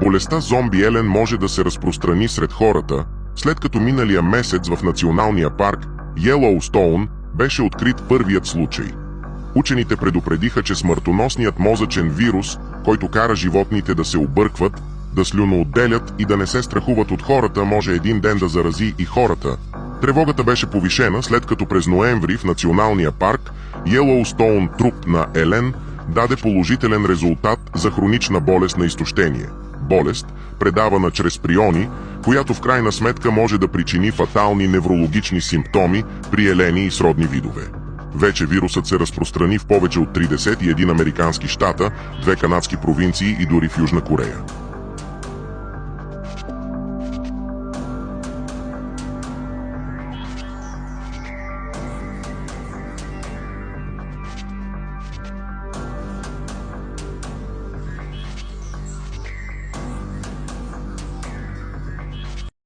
Болестта зомби Елен може да се разпространи сред хората, след като миналия месец в националния парк Йелоустоун беше открит първият случай. Учените предупредиха, че смъртоносният мозъчен вирус, който кара животните да се объркват, да слюноотделят и да не се страхуват от хората, може един ден да зарази и хората. Тревогата беше повишена, след като през ноември в националния парк Йелоустоун труп на Елен даде положителен резултат за хронична болест на изтощение. Болест, предавана чрез приони, която в крайна сметка може да причини фатални неврологични симптоми при елени и сродни видове. Вече вирусът се разпространи в повече от 31 американски щата, 2 канадски провинции и дори в Южна Корея.